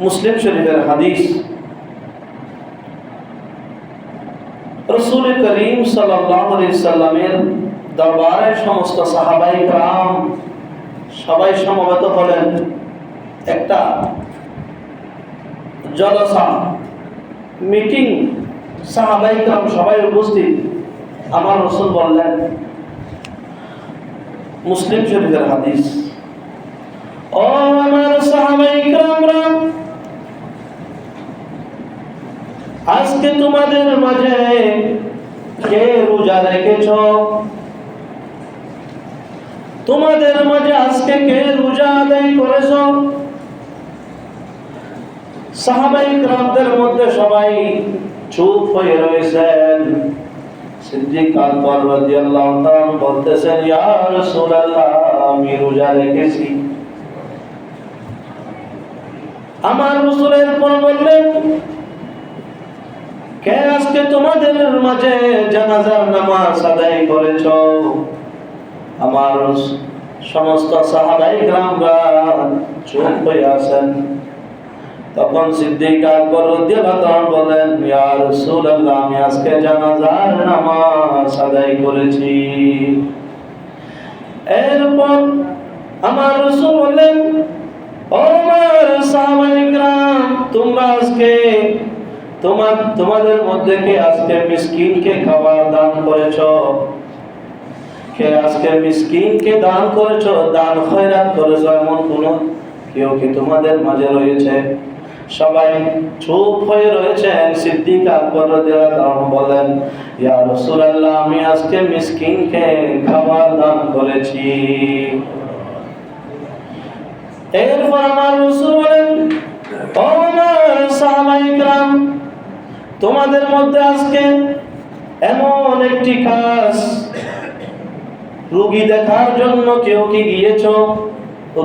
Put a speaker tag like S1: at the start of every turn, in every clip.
S1: মুসলিম শরীফের হাদিস, রাসূল করিম সাল্লাল্লাহু আলাইহি সাল্লামের দরবারে সমস্ত সাহাবায়ে কেরাম সবাই সমবেত হলেন। একটা জলসা, মিটিং, সাহাবায়ে কেরাম সবাই উপস্থিত। আমার রাসূল বললেন, মুসলিম শরীফের হাদিস, ও আমার সাহাবায়ে কেরামরা, আজকে তোমাদের মাঝে কে রোজা রেখেছ? তোমাদের মাঝে আজকে কে রোজা আদায় করেছ? সাহাবায়ে কেরামদের মধ্যে সবাই চুপ হয়ে রয়েছেন। সিদ্দিক আকবর রাদিয়াল্লাহু তাআলা বলতেছেন, ইয়া রাসূলুল্লাহ, আমি রোজা রেখেছি। আমার রাসূলের পর বললেন, কে আজকে তোমাদের মাঝে জানাজার নামাজ আদায় করেছ? আমার সমস্ত সাহাবায়ে কেরামরা চুপ হয়ে আছেন। তখন সিদ্দিক আকবর রাদিয়াল্লাহু তাআলা বলেন, ইয়া রাসূলুল্লাহ, আমি আজকে জানাজার নামাজ আদায় করেছি। এরপর আমার রাসূল বললেন, ও আমার সাহাবায়ে কেরাম, তোমরা আজকে তোমাদের মধ্যে কে আজকে মিসকিনকে খাবার দান করেছ? কে আজকে মিসকিনকে দান করেছ, দান খয়রাত করেছ, এমন কোন কেউ কি তোমাদের মাঝে রয়েছে? সবাই চুপ হয়ে রয়েছেন। সিদ্দিক আকবর রাদিয়াল্লাহু তাআলা বলেন, ইয়া রাসূলুল্লাহ, আমি আজকে মিসকিনকে খাবার দান করেছি। এরপর আমার রাসূল বলেন, ও আমার সাহাবায়ে কেরাম, তোমাদের মধ্যে আজকে এমন একটি কাজ, রোগী দেখার জন্য কেউ কি গিয়েছ?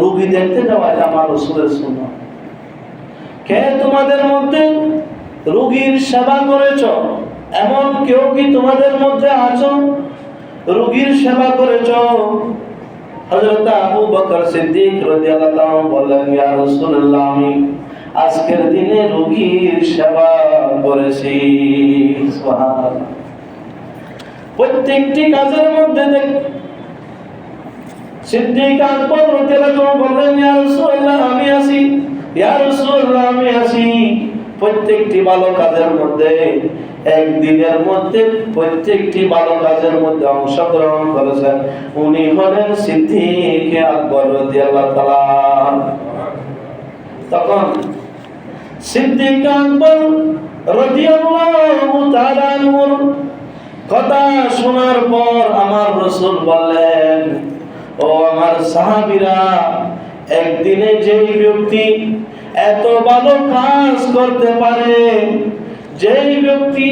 S1: রোগী দেখতে যাওয়া এটা আমার রাসূলের সুন্নাহ। কে তোমাদের মধ্যে রোগীর সেবা করেছ? এমন কেউ কি তোমাদের মধ্যে আছো রোগীর সেবা করেছ? হযরত আবু বকর সিদ্দিক রাদিয়াল্লাহু তাআলা বললেন, ইয়া রাসূলুল্লাহ, আমি আজকের দিনে রোগীর সেবা করেছি। সুবহানাল্লাহ। প্রত্যেকটি কাজের মধ্যে সিদ্দিক আকবর রাদিয়াল্লাহু তাআলা বললেন, ইয়া রাসূলুল্লাহ, আমি আছি। ইয়া রাসূলুল্লাহ, আমি আছি। প্রত্যেকটি ভালো কাজের মধ্যে, একদিনের মধ্যে প্রত্যেকটি ভালো কাজের মধ্যে অংশগ্রহণ করেছেন উনি হলেন সিদ্দিক আকবর রাদিয়াল্লাহু তাআলা। তখন সিদ্দিক আকবর রাদিয়াল্লাহু তাআলা কথা শোনার পর আমার রাসূল বললেন, ও আমার সাহাবীরা, একদিনে যেই ব্যক্তি এত ভালো কাজ করতে পারে, যেই ব্যক্তি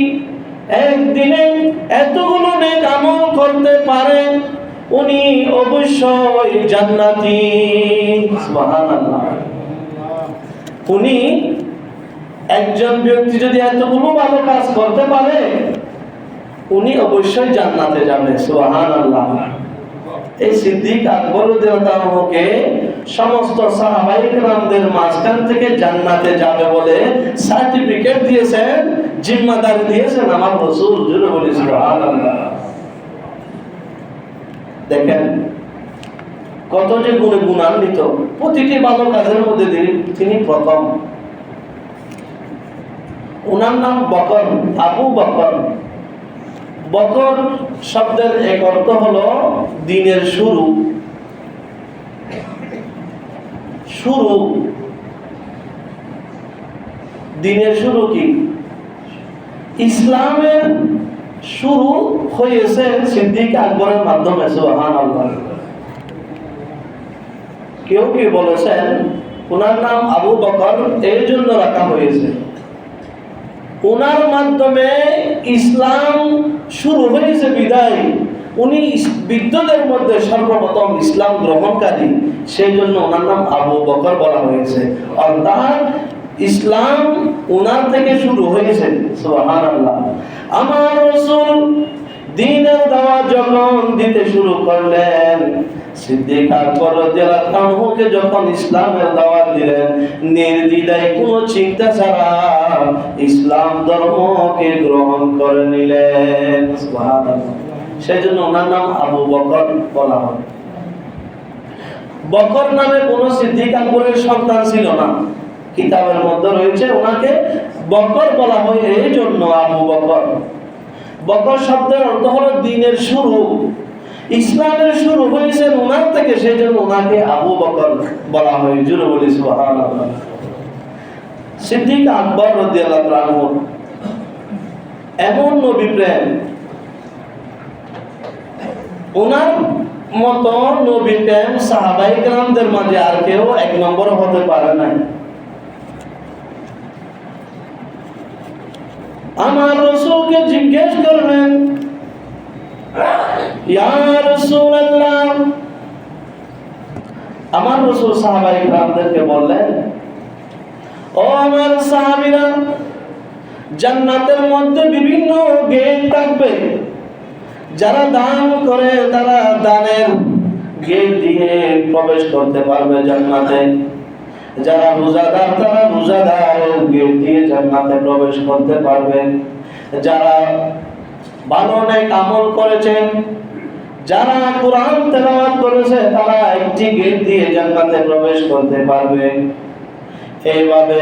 S1: একদিনে এতগুলো নেক আমল করতে পারে, উনি অবশ্যই জান্নাতি। সুবহানাল্লাহ। উনি, একজন ব্যক্তি যদি এতগুলো ভালো কাজ করতে পারে, উনি অবশ্যই জান্নাতে যাবে। সুবহানাল্লাহ। এই সিদ্দিক আকবর রাদিয়াল্লাহু সমস্ত সাহাবায়ে কেরামদের মাঝখান থেকে জান্নাতে যাবে বলে সার্টিফিকেট দিয়েছেন, জিম্মাদারি দিয়েছেন আমার রাসূল। জোরে বলি সুবহানাল্লাহ। দেখেন কত যে গুণে গুণান্বিত। প্রতিটি ভালো কাজের মধ্যে তিনি প্রথম। ওনার নাম বকর, আবু বকর। বকর শব্দের এক অর্থ হলো দিনের শুরু। শুরু, দিনের শুরু কি? ইসলামের শুরু হয়েছে সিদ্দিক আকবরের মাধ্যমে। সুবহানাল্লাহ। কেউ কেউ বলেছেন ওনার নাম আবু বকর এর জন্য রাখা হয়েছে, ওনার মাধ্যমে ইসলাম শুরু হয়েছে বিদায় উনি বিদ্যুতের মধ্যে সর্বপ্রথম ইসলাম গ্রহণকারী, সেই জন্য ওনার নাম আবু বকর বলা হয়েছে। অর্থাৎ ইসলাম ওনার থেকে শুরু হয়েছে। সুবহানাল্লাহ। আমার রাসূল দ্বীনের দাওয়াত যখন দিতে শুরু করলেন, সিদ্দিক আকবর রাদিয়াল্লাহু আনহুকে যখন ইসলামের দাওয়াত দিলেন, নির্দ্বিধায় কোনো চিন্তা ছাড়া ইসলাম ধর্মকে গ্রহণ করে নিলেন। সুবহানাল্লাহ। সেজন্য ওনার নাম আবু বকর বলা হয়। বকর নামে কোনো সিদ্দিক আকবরের সন্তান ছিল না। কিতাবের মধ্যে রয়েছে ওনাকে বকর বলা হয় এই জন্য, আবু বকর। বকর শব্দের অর্থ হলো দ্বীনের শুরু, ইসলামের শুরু হয়েছে ওনার থেকে, সেই জন্য ওনাকে আবু বকর বলা হয়। জুড়ে বলি সুবহানাল্লাহ। সিদ্দিক আকবর রাদিয়াল্লাহু আনহু এমন নবী প্রেম, ওনার মত নবী প্রেম সাহাবায়ে কেরামদের মাঝে আর কেউ এক নম্বর হতে পারে না। আমার রাসূলকে জিজ্ঞেস করলেন, ইয়া রাসূলুল্লাহ, আমার রাসূল সাহাবায়ে কেরামদেরকে বললেন, ও আমার সাহাবীরা, জান্নাতের মধ্যে বিভিন্ন গেট থাকবে। যারা দান করে তারা দানের গেট দিয়ে প্রবেশ করতে পারবে জান্নাতে। যারা রোজাদার তারা রোজাদারের গেট দিয়ে জান্নাতে প্রবেশ করতে পারবে। যারা ভালো নেক আমল করেছে, যারা কোরআন তেলাওয়াত করেছে, তারা একটি গেট দিয়ে জান্নাতে প্রবেশ করতে পারবে। এইভাবে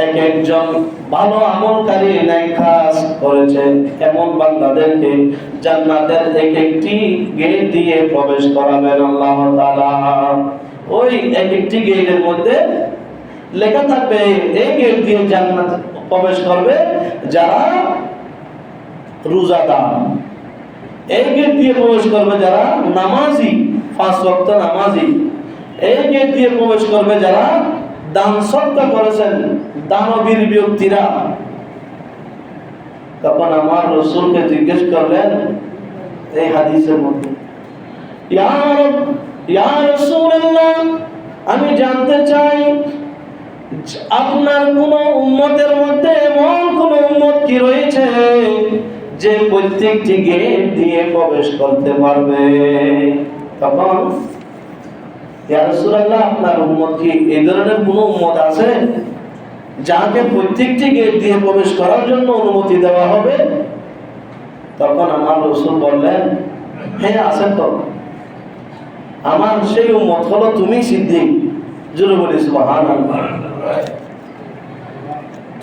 S1: এক একজন ভালো আমলকারী নেক কাজ করেছে এমন বান্দাদেরকে জান্নাতের এক একটি গেট দিয়ে প্রবেশ করাবেন আল্লাহ তাআলা। ওই এক একটি গেটের মধ্যে লেখা থাকবে এই গেট দিয়ে জান্নাতে প্রবেশ করবে যারা রোজাদার, এই গেট দিয়ে প্রবেশ করবে যারা নামাজি, 5 ওয়াক্ত নামাজি, এই গেট দিয়ে প্রবেশ করবে যারা দান সদকা করেছেন, দানবীর ব্যক্তিরা। তখন আমার রাসূলকে জিজ্ঞেস করলেন এই হাদিসের মধ্যে, ইয়া রাসূলুল্লাহ, আমি জানতে চাই আপনার কোন উম্মতের মধ্যে এমন কোন উম্মত কি রয়েছে যে প্রত্যেকটি গেট দিয়ে প্রবেশ করতে পারবে। তখন ইয়া রাসূলুল্লাহ, আপনার উম্মত কি এই ধরনের কোন উম্মত আছে যাকে প্রত্যেকটি গেট দিয়ে প্রবেশ করার জন্য অনুমতি দেওয়া হবে? তখন আমার রাসূল বললেন, হ্যাঁ আছে তো, আমার সেই উম্মত হলো তুমি সিদ্দিক। জোরে বলি সুবহানাল্লাহ।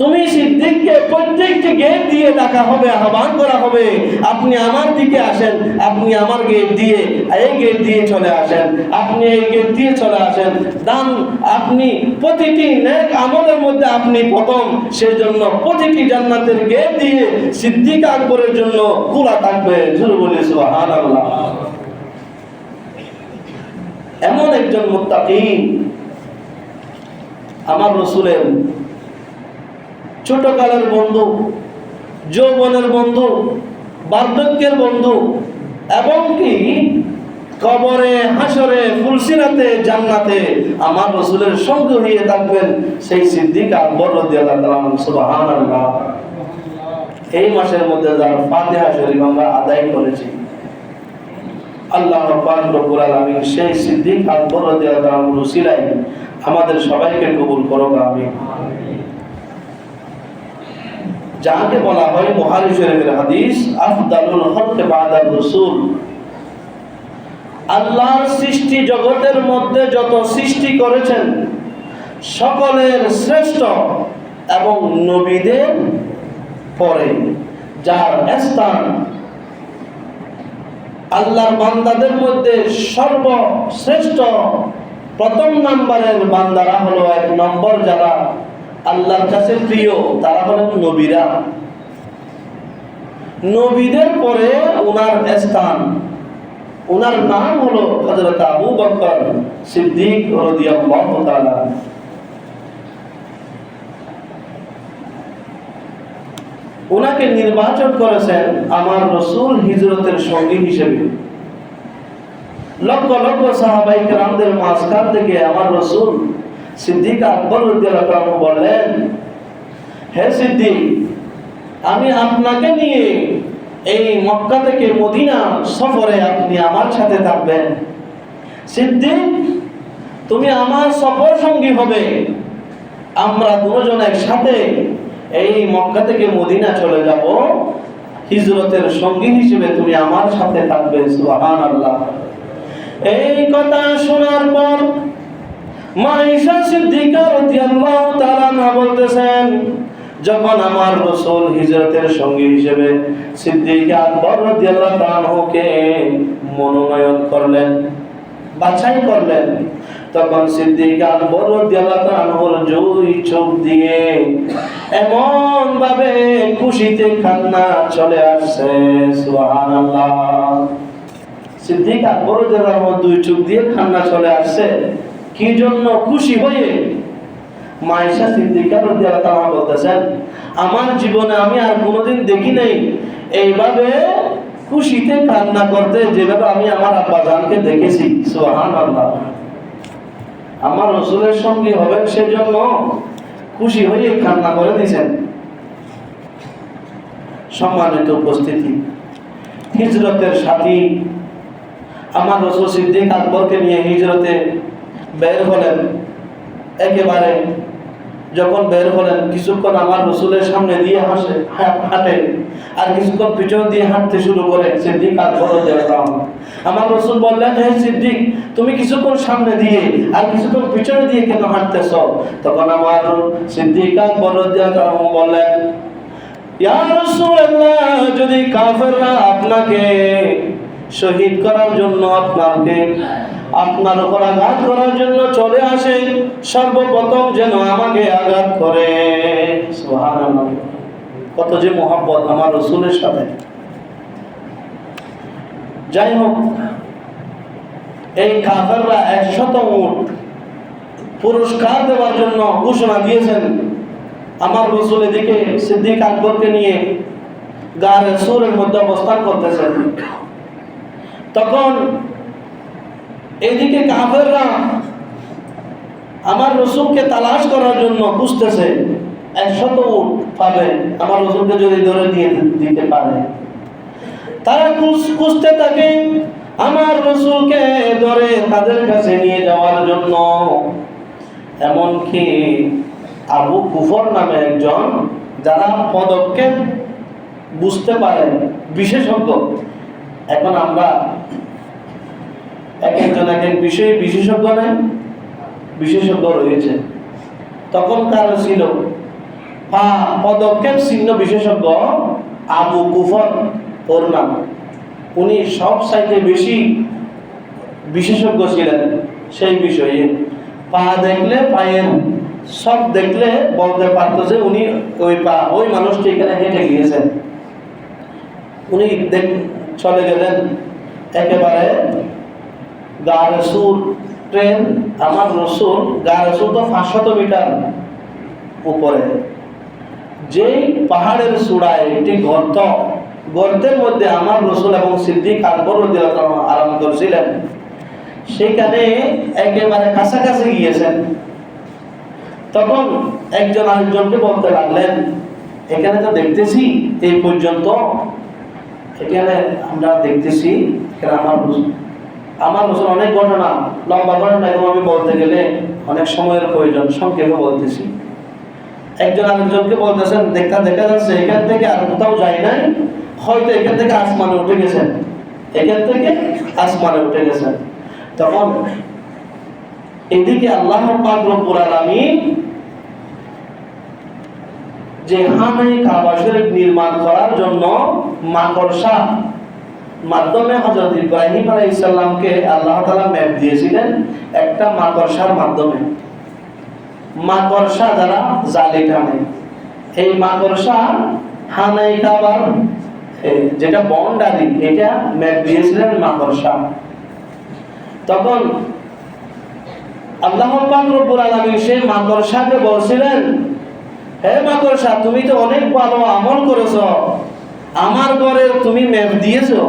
S1: তুমি সিদ্দিককে প্রত্যেকটি গেট দিয়ে ডাকা হবে, আহ্বান করা হবে, আপনি আমার দিকে আসেন, আপনি আমার গেট দিয়ে, এই গেট দিয়ে চলে আসেন, আপনি এই গেট দিয়ে চলে আসেন। দান আপনি প্রতিটি নেক আমলের মধ্যে আপনি প্রথম, সেই জন্য প্রতিটি জান্নাতের গেট দিয়ে সিদ্দিক আকবরের জন্য খোলা থাকবে। জোরে বলি সুবহানাল্লাহ। এমন একজন মুত্তাকি আমার রাসূলের ছোটকালের বন্ধু, যৌবনের বন্ধু, বার্ধক্যের বন্ধু, এবং কি কবরে, হাসরে, ফুলসিরাতে, জান্নাতে আমার রাসূলের সঙ্গে হয়ে থাকবেন সেই সিদ্দিক আকবর রাদিয়াল্লাহু তাআলা। সুবহানাল্লাহ। এই মাসের মধ্যে যার ফাতিহা শরীফ আমরা আদায় করেছি, আল্লাহ পাক রব্বুল আলামিন সেই সিদ্দিক আকবর রাদিয়াল্লাহু তাআলার উসিলায় আমাদের সবাইকে কবুল করুক, আমিন। যাকে বলা হয় বুখারী শরীফের হাদিস, আফদালুল খালক বাদার রাসূল। আল্লাহর সৃষ্টি জগতের মধ্যে যত সৃষ্টি করেছেন সকলের শ্রেষ্ঠ এবং নবীদের পরে যার স্থান আল্লাহর বান্দাদের মধ্যে সর্বশ্রেষ্ঠ প্রথম নাম্বারের বান্দারা হলো, 1 নম্বর যারা আল্লাহর কাছে প্রিয় তারা হলেন নবীরা। নবীদের পরে ওনার স্থান, ওনার নাম হলো হযরত আবু বকর সিদ্দিক রাদিয়াল্লাহু তাআলা। ওনাকে নির্বাচন করেছেন আমার রাসূল হিজরতের সঙ্গী হিসেবে। লক্ষ লক্ষ সাহাবায়ে কেরামদের মাঝখান থেকে আমার রাসূল সিদ্দিক আকবর রাদিয়াল্লাহু তাআলা বললেন, হে সিদ্দিক, আমি আপনাকে নিয়ে এই মক্কা থেকে মদিনা সফরে আপনি আমার সাথে থাকবেন। সিদ্দিক তুমি আমার সফর সঙ্গী হবে, আমরা দুজন একসাথে এই মক্কা থেকে মদিনা চলে যাব, হিজরতের সঙ্গী হিসেবে তুমি আমার সাথে থাকবে। সুবহানাল্লাহ। এই কথা শোনার পর মা আয়েশা সিদ্দিকা রাদিয়াল্লাহু তাআলা আনহা বলতেছেন, যখন আমার রাসূল হিজরতের সঙ্গী হিসেবে সিদ্দিক আকবর রাদিয়াল্লাহু তাআলা আনহুকে মনোনয়ন করলেন, বাছাই করলেন, তখন সিদ্দিক আকবর রাদিয়াল্লাহু তাআলা আনহুর দুই চোখ দিয়ে এমন ভাবে খুশিতে কান্না চলে আসছে। সুবহানাল্লাহ। সিদ্দিক আকবর রাদিয়াল্লাহু আনহুর দুই চোখ দিয়ে কান্না চলে আসছে, কি জন্য? খুশি হয়ে। মা আয়েশা সিদ্দিকা রাদিয়াল্লাহু তাআলা বলতেছেন, আমার জীবনে আমি আর কোনোদিন দেখি নাই এইভাবে খুশিতে কান্না করতে, যেভাবে আমি আমার আব্বাজানকে দেখেছি। সুবহানাল্লাহ। আমার রাসূলের সঙ্গে হবেন সেজন্য খুশি হয়ে কান্না করে দিয়েছেন। সম্মানিত উপস্থিতি, হিজরতের সাথী আমার রাসূল সিদ্দিক আকবরকে নিয়ে হিজরতে বের হলেন। একেবারে যখন বের হলেন, কিছুক্ষণ আমার রাসূলের সামনে দিয়ে হাঁটেন, আর কিছুক্ষণ পিছন দিয়ে হাঁটতে শুরু করে সিদ্দিক আকবর রাদিয়াল্লাহু আনহু। আমার রাসূল বললেন, হে সিদ্দিক, তুমি কিছুক্ষণ সামনে দিয়ে আর কিছুক্ষণ পিছনে দিয়ে কেন হাঁটতেছ? তখন আমার সিদ্দিক আকবর রাদিয়াল্লাহু আনহু বললেন, ইয়া রাসূলুল্লাহ, যদি কাফেররা আপনাকে শহীদ করার জন্য, আপনার উপর আঘাত করার জন্য চলে আসে, সর্বপ্রথম যেন আমাকে আঘাত করে। সুবহানাল্লাহ। কত যে মহব্বত আমার রাসূলের সাথে। যাই হোক, এই কাফেররা 100 উট পুরস্কার দেওয়ার জন্য ঘোষণা দিয়েছেন। আমার রাসূল এদিকে সিদ্দিক আকবরকে নিয়ে গারে সূরের মধ্যে অবস্থান করতেছেন। তখন এদিকে কাফেররা আমার রাসূলকে তালাশ করার জন্য খুঁজতেছে, 100 উট পাবে আমার রাসূলকে যদি ধরে দিয়ে দিতে পারে। তারা খুঁজতে থাকে আমার রাসূলকে ধরে তাদের কাছে নিয়ে যাওয়ার জন্য। এমনকি আবু কুফর নামে একজন, যারা পদক্ষেপ বুঝতে পারেন, বিশেষজ্ঞ। এখন আমরা এক একজন এক এক বিষয়ে বিশেষজ্ঞ নেই, বিশেষজ্ঞ রয়েছে। তখনকার ছিল পদক্ষেপ চিহ্ন বিশেষজ্ঞ আবু কুফর ওর নাম। উনি সব চাইতে বেশি বিশেষজ্ঞ ছিলেন সেই বিষয়ে। পা দেখলে, পায়ের সব দেখলে বলতে পারতো যে উনি ওই মানুষটি এখানে হেঁটে গিয়েছেন। উনি চলে গেলেন একেবারে গারে সূর ট্রেন। আমার রাসূল গারে সূর তো 500 মিটার উপরে, যেই পাহাড়ের চূড়ায় একটি গর্ত, গর্তের মধ্যে আমার রাসূল এবং সিদ্দিক আকবর রাদিয়াল্লাহু আনহু আরাম করছিলেন। সেখানে একেবারে কাছাকাছি গিয়েছেন। তখন একজন আরেকজনকে বলতে লাগলেন, এখানে তো দেখতেছি এই পর্যন্ত, এখানে আমরা দেখতেছি এখানে আমার রাসূল অনেক ঘটনা, লম্বা ঘটনা, এবং আমি বলতে গেলে অনেক সময়ের প্রয়োজন, সংক্ষেপে বলতেছি। একজন আরেকজনকে বলতেছেন, দেখা যাচ্ছে এখান থেকে আর কোথাও যায় নাই, হয়তো এখান থেকে আসমানে উঠে গেছেন, এখান থেকে আসমানে উঠে গেছেন। তখন এদিকে আল্লাহ পাক রব্বুল আলামিন যে খানে কাবা শরীফ নির্মাণ করার জন্য মাকড়সা মাধ্যমে হযরত ইব্রাহিম আলাইহিস সালামকে আল্লাহ তাআলা ম্যাপ দিয়েছিলেন, একটা মাকড়সার মাধ্যমে। মাকড়সা যারা জালে টানে, এই মাকড়সা খানে কাবার যেটা বাউন্ডারি, এটা ম্যাপ দিয়েছিলেন মাকড়সা। তখন আল্লাহ পাক রব্বুল আলামিন সেই মাকড়সাকে বলছিলেন, হে মাকড়সা, তুমি তো অনেক ভালো আমল করেছো, আমার ঘরে তুমি ম্যাপ দিয়েছো।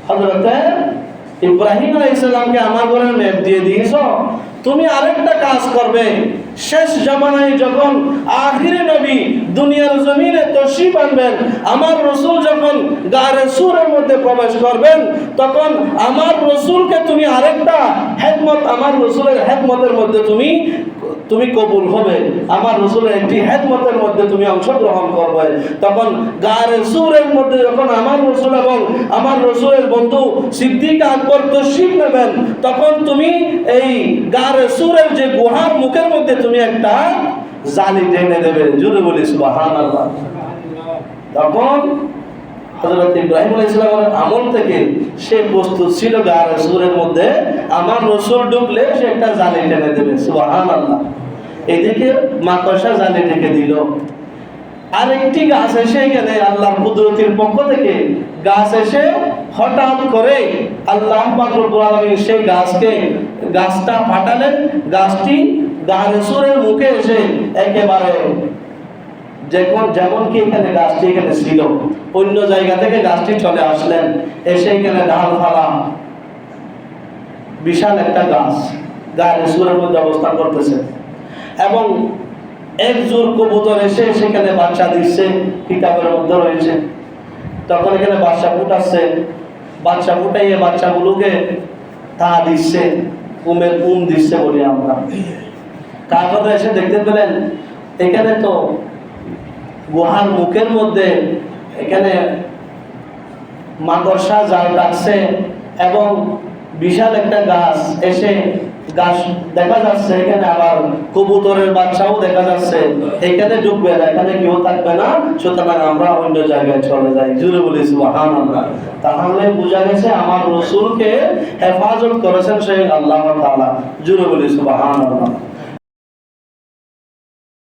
S1: হযরত ইব্রাহিম আলাইহিস সালামকে আমার ঘরে ম্যাপ দিয়ে দিয়েছো, তুমি আরেকটা কাজ করবে, শেষ জামানায় যখন আখিরি নবী দুনিয়ার জমিনে তশরিফ আনবেন, আমার রাসূল যখন গারে সূরের মধ্যে প্রবেশ করবেন, তখন আমার রাসূলকে তুমি আরেকটা হিকমত, আমার রাসূলের হিকমতের মধ্যে তুমি কবুল হবে, আমার রাসূলের একটি হিকমতের মধ্যে তুমি অংশগ্রহণ করবে। তখন গারে সূরের মধ্যে যখন আমার রাসূল এবং আমার রাসূলের বন্ধু সিদ্দিক আকবর তশরিফ নেবেন, তখন তুমি এই গারে সূরের যে গুহার মুখের মধ্যে তুমি একটা জালি টেনে দেবে। জোরে বলি সুবহানাল্লাহ। তখন হযরত ইব্রাহিম আলাইহিস সালামের আমল থেকে সে প্রস্তুত ছিল গারে সূরের মধ্যে আমার রাসূল ঢুকলে সে একটা জালি টেনে দেবে। সুবহানাল্লাহ। এদিকে মাকড়সা জালি টেনে দিল। আরেকটি গাছ এসে গেলে আল্লাহর কুদরতের পক্ষ থেকে গাছ এসে হঠাৎ করে আল্লাহ পাক রব্বুল আলামিন সেই গাছটা ফাটালেন। গাছটি গারে সূরের মুখে এসে একেবারে যেমন কি এখানে গাছটি এখানে ছিল, অন্য জায়গা থেকে গাছটি চলে আসলেন, এসে এখানে ডাল ফালা বিশাল একটা গাছ গারে সূরের মধ্যে অবস্থান করতেছে এবং এক জোর কবুতর এসে সেখানে বাচ্চা দিচ্ছে, কিতাবের মধ্যে রয়েছে। তখন এখানে বাচ্চা ফুটাচ্ছে, বাচ্চা ফুটাইয়ে বাচ্চাগুলোকে তা দিচ্ছে, দিচ্ছে বলি আমরা। তারপরে এসে দেখতে পেলেন এখানে তো গুহার মুখের মধ্যে এখানে মাকড়সা জাল ডাকছে এবং বিশাল একটা গাছ এসে গাছ দেখা যাচ্ছে, এখানে আবার কবুতরের বাচ্চাও দেখা যাচ্ছে। এখানে ঢুকবে না, এখানে কেউ থাকবে না, সুতরাং আমরা অন্য জায়গায় চলে যাই। জোরে বলি সুবহানাল্লাহ। তাহলে বোঝা গেছে আমার রাসূলকে হেফাজত করেছেন সেই আল্লাহ তাআলা। জোরে বলি সুবহানাল্লাহ।